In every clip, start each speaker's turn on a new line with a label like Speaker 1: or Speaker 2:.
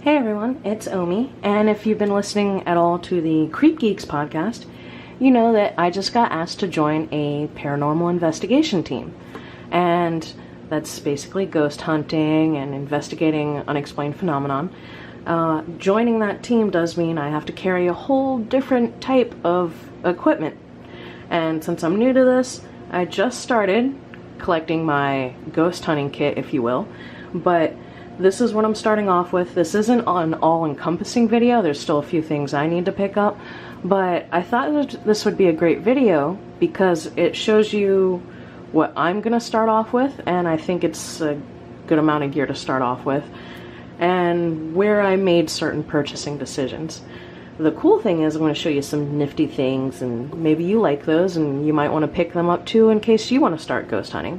Speaker 1: Hey everyone, it's Omi, and if you've been listening at all to the Creep Geeks podcast, you know that I just got asked to join a paranormal investigation team. And that's basically ghost hunting and investigating unexplained phenomenon. Joining that team does mean I have to carry a whole different type of equipment. And since I'm new to this, I just started collecting my ghost hunting kit, if you will, but this is what I'm starting off with. This isn't an all-encompassing video. There's still a few things I need to pick up, but I thought that this would be a great video because it shows you what I'm gonna start off with, and I think it's a good amount of gear to start off with, and where I made certain purchasing decisions. The cool thing is I'm going to show you some nifty things, and maybe you like those and you might want to pick them up too in case you want to start ghost hunting.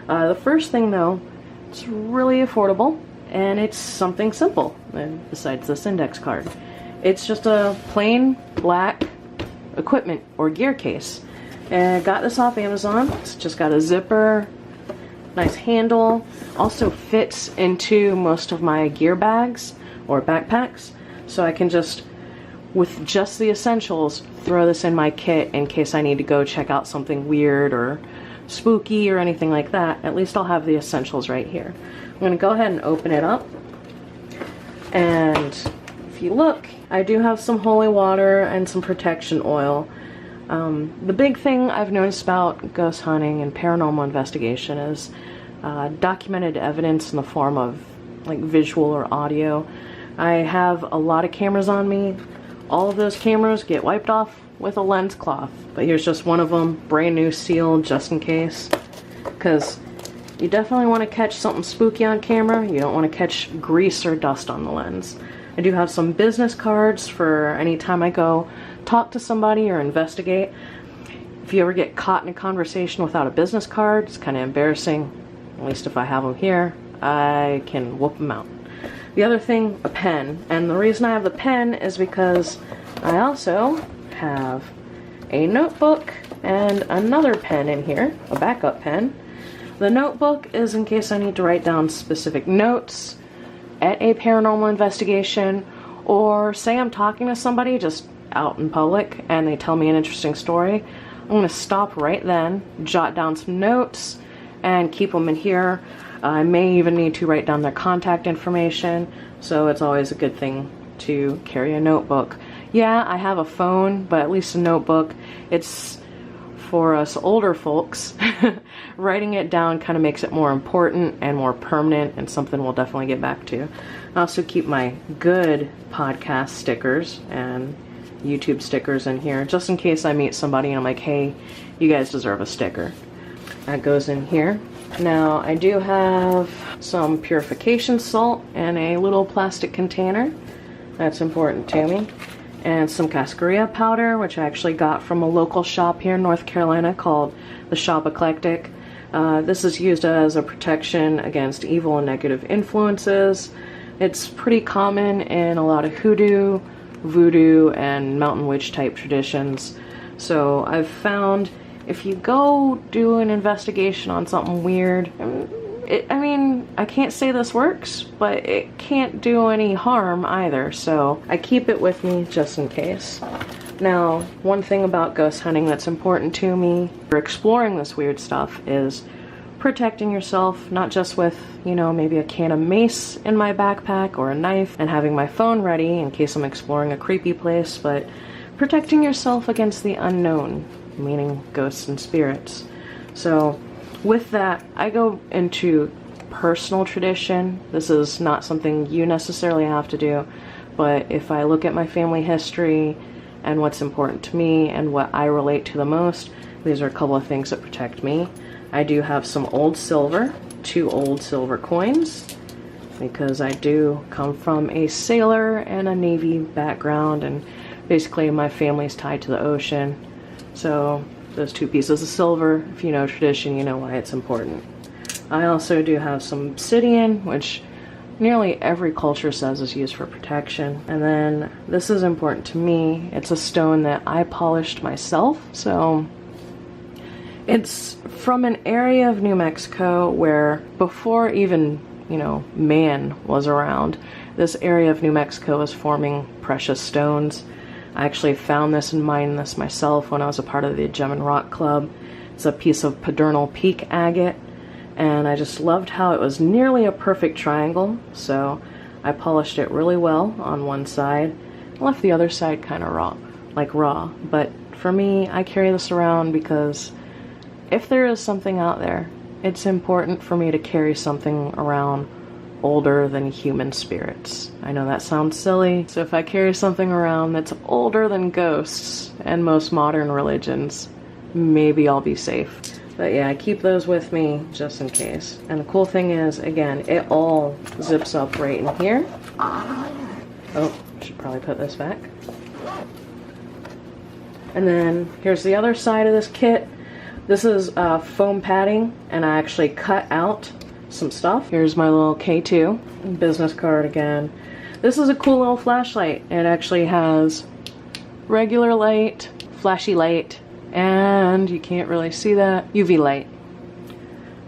Speaker 1: The first thing though, it's really affordable. And it's something simple, besides this index card. It's just a plain black equipment or gear case. And I got this off Amazon. It's just got a zipper, nice handle. Also fits into most of my gear bags or backpacks. So I can just, with just the essentials, throw this in my kit in case I need to go check out something weird or spooky or anything like that. At least I'll have the essentials right here. I'm going to go ahead and open it up, and if you look, I do have some holy water and some protection oil. The big thing I've noticed about ghost hunting and paranormal investigation is documented evidence in the form of like visual or audio. I have a lot of cameras on me. All of those cameras get wiped off with a lens cloth, but here's just one of them, brand new, sealed, just in case, because you definitely want to catch something spooky on camera. You don't want to catch grease or dust on the lens. I do have some business cards for any time I go talk to somebody or investigate. If you ever get caught in a conversation without a business card, it's kind of embarrassing. At least if I have them here, I can whoop them out. The other thing, a pen. And the reason I have the pen is because I also have a notebook and another pen in here, a backup pen. The notebook is in case I need to write down specific notes at a paranormal investigation, or say I'm talking to somebody just out in public and they tell me an interesting story. I'm going to stop right then, jot down some notes, and keep them in here. I may even need to write down their contact information, so it's always a good thing to carry a notebook. Yeah, I have a phone, but at least a notebook. It's for us older folks. Writing it down kind of makes it more important and more permanent, and something we'll definitely get back to. I also keep my good podcast stickers and YouTube stickers in here, just in case I meet somebody and I'm like, hey, you guys deserve a sticker. That goes in here. Now, I do have some purification salt and a little plastic container. That's important to me. And some cascarilla powder, which I actually got from a local shop here in North Carolina called the Shop Eclectic. This is used as a protection against evil and negative influences. It's pretty common in a lot of hoodoo, voodoo, and mountain witch type traditions. So I've found if you go do an investigation on something weird, I mean, I can't say this works, but it can't do any harm either, so I keep it with me just in case. Now, one thing about ghost hunting that's important to me for exploring this weird stuff is protecting yourself, not just with, you know, maybe a can of mace in my backpack or a knife and having my phone ready in case I'm exploring a creepy place, but protecting yourself against the unknown, meaning ghosts and spirits. So with that, I go into personal tradition. This is not something you necessarily have to do, but if I look at my family history and what's important to me and what I relate to the most, these are a couple of things that protect me. I do have some old silver, 2 old silver coins, because I do come from a sailor and a Navy background, and basically my family's tied to the ocean. So those 2 pieces of silver, if you know tradition, you know why it's important. I also do have some obsidian, which nearly every culture says is used for protection. And then this is important to me. It's a stone that I polished myself. So it's from an area of New Mexico where before even, you know, man was around, This area of New Mexico is forming precious stones. I actually found this and mined this myself when I was a part of the Gem and Rock Club. It's a piece of Pedernal Peak agate, and I just loved how it was nearly a perfect triangle, so I polished it really well on one side. I left the other side kind of raw, but for me, I carry this around because if there is something out there, it's important for me to carry something around older than human spirits. I know that sounds silly, so if I carry something around that's older than ghosts and most modern religions, maybe I'll be safe. But yeah, I keep those with me just in case. And the cool thing is, again, it all zips up right in here. Oh, should probably put this back. And then here's the other side of this kit. This is foam padding, and I actually cut out some stuff. Here's my little K2 business card again. This is a cool little flashlight. It actually has regular light, flashy light, and you can't really see that, UV light.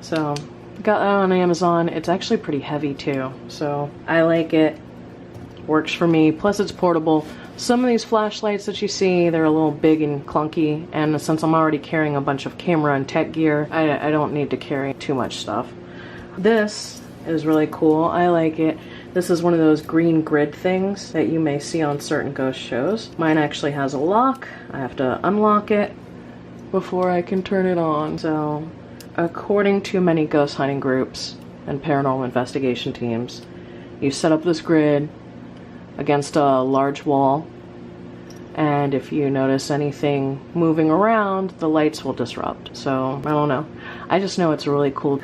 Speaker 1: So got that on Amazon. It's actually pretty heavy too, so I like it. Works for me, plus it's portable. Some of these flashlights that you see, they're a little big and clunky, and since I'm already carrying a bunch of camera and tech gear, I don't need to carry too much stuff. This is really cool. I like it. This is one of those green grid things that you may see on certain ghost shows. Mine actually has a lock. I have to unlock it before I can turn it on. So, according to many ghost hunting groups and paranormal investigation teams, you set up this grid against a large wall, and if you notice anything moving around, the lights will disrupt. So, I don't know. I just know it's really cool.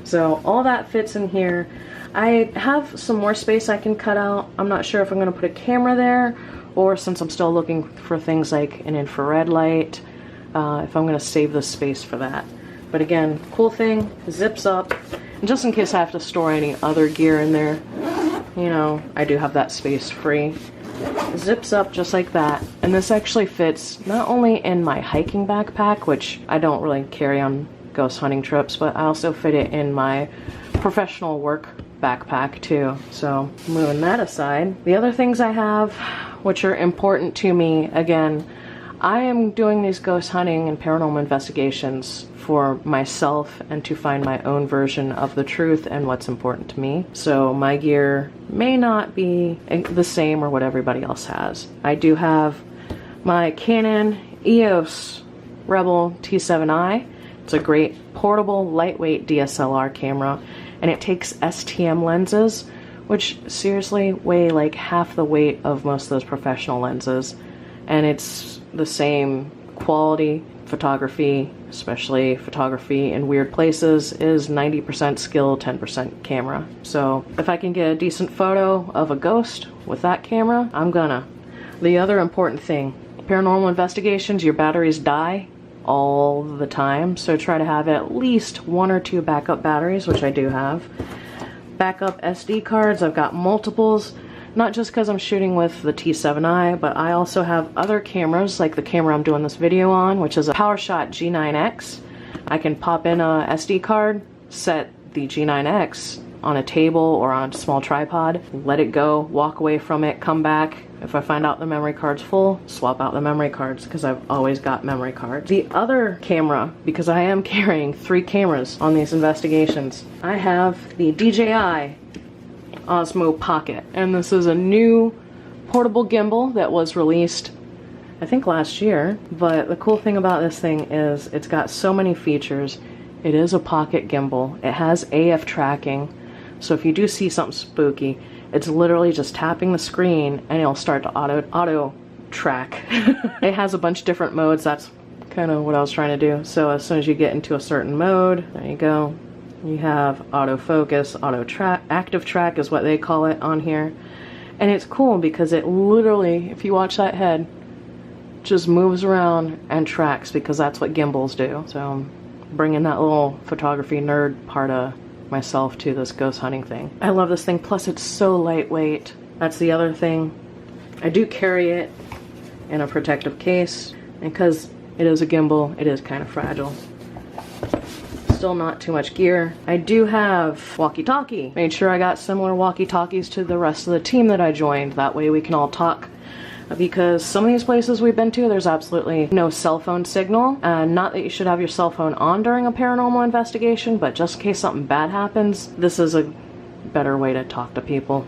Speaker 1: So, all that fits in here. I have some more space I can cut out. I'm not sure if I'm going to put a camera there, or since I'm still looking for things like an infrared light, if I'm going to save this space for that. But again, cool thing, zips up, and just in case I have to store any other gear in there, you know, I do have that space free. Zips up just like that, and this actually fits not only in my hiking backpack, which I don't really carry on ghost hunting trips, but I also fit it in my professional work backpack too. So moving that aside, the other things I have which are important to me, again, I am doing these ghost hunting and paranormal investigations for myself and to find my own version of the truth and what's important to me. So my gear may not be the same or what everybody else has. I do have my Canon EOS Rebel T7i. It's a great portable, lightweight DSLR camera, and it takes STM lenses, which seriously weigh like half the weight of most of those professional lenses. And it's the same quality. Photography, especially photography in weird places, is 90% skill, 10% camera. So if I can get a decent photo of a ghost with that camera, I'm gonna. The other important thing, paranormal investigations, your batteries die all the time, so try to have at least 1 or 2 backup batteries, which I do have. Backup SD cards, I've got multiples, not just because I'm shooting with the T7i, but I also have other cameras, like the camera I'm doing this video on, which is a PowerShot G9X. I can pop in a SD card, set the G9X on a table or on a small tripod, let it go, walk away from it, come back. If I find out the memory card's full, swap out the memory cards, because I've always got memory cards. The other camera, because I am carrying 3 cameras on these investigations, I have the Dji Osmo Pocket, and this is a new portable gimbal that was released I think last year. But the cool thing about this thing is it's got so many features. It is a pocket gimbal. It has AF tracking, so if you do see something spooky, it's literally just tapping the screen and it'll start to auto track. It has a bunch of different modes. That's kind of what I was trying to do. So as soon as you get into a certain mode, there you go. You have autofocus, auto track, active track is what they call it on here. And it's cool because it literally, if you watch that head, just moves around and tracks, because that's what gimbals do. So I'm bringing that little photography nerd part of myself to this ghost hunting thing. I love this thing, plus it's so lightweight. That's the other thing. I do carry it in a protective case, and because it is a gimbal, it is kind of fragile. Still not too much gear. I do have walkie-talkie. Made sure I got similar walkie-talkies to the rest of the team that I joined. That way we can all talk. Because some of these places we've been to, there's absolutely no cell phone signal. Not that you should have your cell phone on during a paranormal investigation, but just in case something bad happens, this is a better way to talk to people.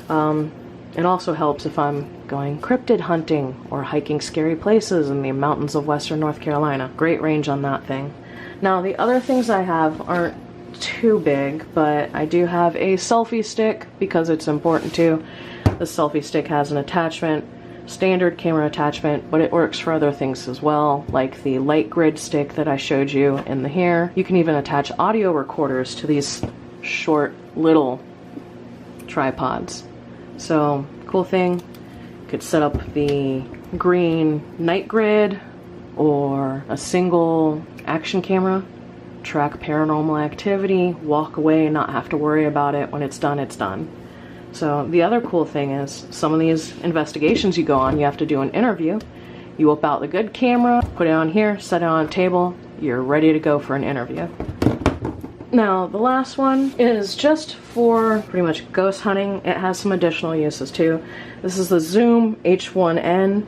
Speaker 1: It also helps if I'm going cryptid hunting or hiking scary places in the mountains of western North Carolina. Great range on that thing. Now, the other things I have aren't too big, but I do have a selfie stick because it's important too. The selfie stick has an attachment, standard camera attachment, but it works for other things as well, like the light grid stick that I showed you in the here. You can even attach audio recorders to these short little tripods. So, cool thing, you could set up the green night grid or a single action camera, track paranormal activity, walk away and not have to worry about it. When it's done, it's done. So the other cool thing is, some of these investigations you go on, you have to do an interview. You whip out the good camera, put it on here, set it on a table, you're ready to go for an interview. Now, the last one is just for pretty much ghost hunting. It has some additional uses too. This is the Zoom H1N,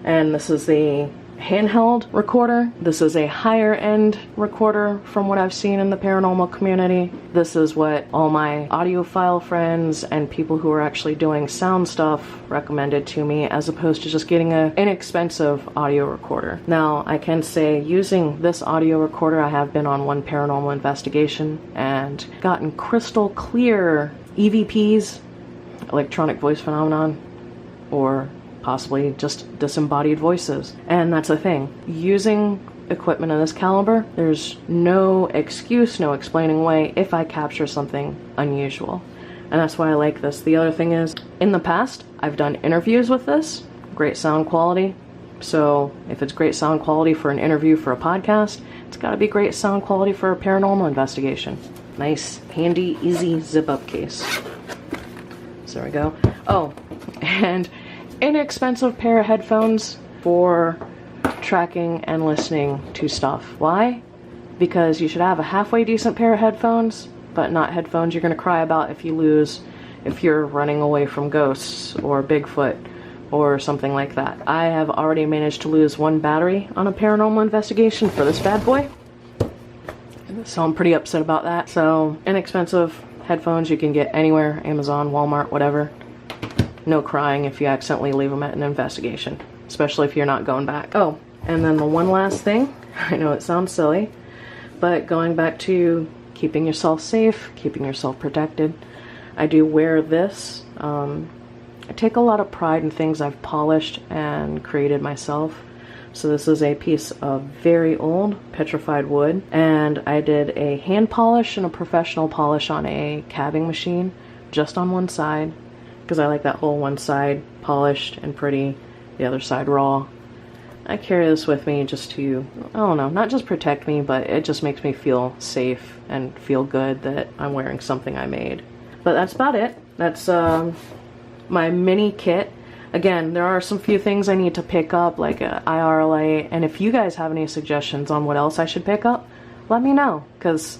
Speaker 1: and this is the handheld recorder. This is a higher end recorder from what I've seen in the paranormal community. This is what all my audiophile friends and people who are actually doing sound stuff recommended to me, as opposed to just getting an inexpensive audio recorder. Now, I can say, using this audio recorder, I have been on one paranormal investigation and gotten crystal clear EVPs, electronic voice phenomenon, or possibly just disembodied voices. And that's the thing. Using equipment of this caliber, there's no excuse, no explaining away if I capture something unusual. And that's why I like this. The other thing is, in the past, I've done interviews with this. Great sound quality. So if it's great sound quality for an interview for a podcast, it's gotta be great sound quality for a paranormal investigation. Nice, handy, easy zip-up case. So there we go. Oh, and inexpensive pair of headphones for tracking and listening to stuff. Why? Because you should have a halfway decent pair of headphones, but not headphones you're going to cry about if you lose, if you're running away from ghosts or Bigfoot or something like that. I have already managed to lose one battery on a paranormal investigation for this bad boy, so I'm pretty upset about that. So, inexpensive headphones you can get anywhere, Amazon, Walmart, whatever. No crying if you accidentally leave them at an investigation, especially if you're not going back. Oh, and then the one last thing, I know it sounds silly, but going back to keeping yourself safe, keeping yourself protected, I do wear this. I take a lot of pride in things I've polished and created myself. So this is a piece of very old petrified wood, and I did a hand polish and a professional polish on a cabbing machine, just on one side, because I like that whole one side polished and pretty, the other side raw. I carry this with me just to, I don't know, not just protect me, but it just makes me feel safe and feel good that I'm wearing something I made. But that's about it. That's my mini kit. Again, there are some few things I need to pick up, like a IRLA, and if you guys have any suggestions on what else I should pick up, let me know, because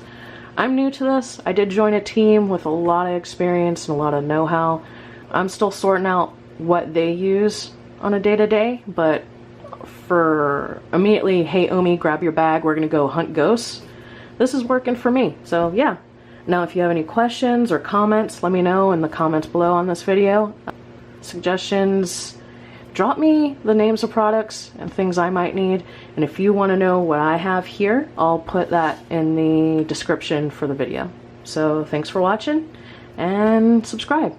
Speaker 1: I'm new to this. I did join a team with a lot of experience and a lot of know-how. I'm still sorting out what they use on a day-to-day, but for immediately, hey Omi, grab your bag, we're gonna go hunt ghosts, this is working for me. So yeah. Now if you have any questions or comments, let me know in the comments below on this video. Suggestions, drop me the names of products and things I might need, and if you want to know what I have here, I'll put that in the description for the video. So thanks for watching, and subscribe.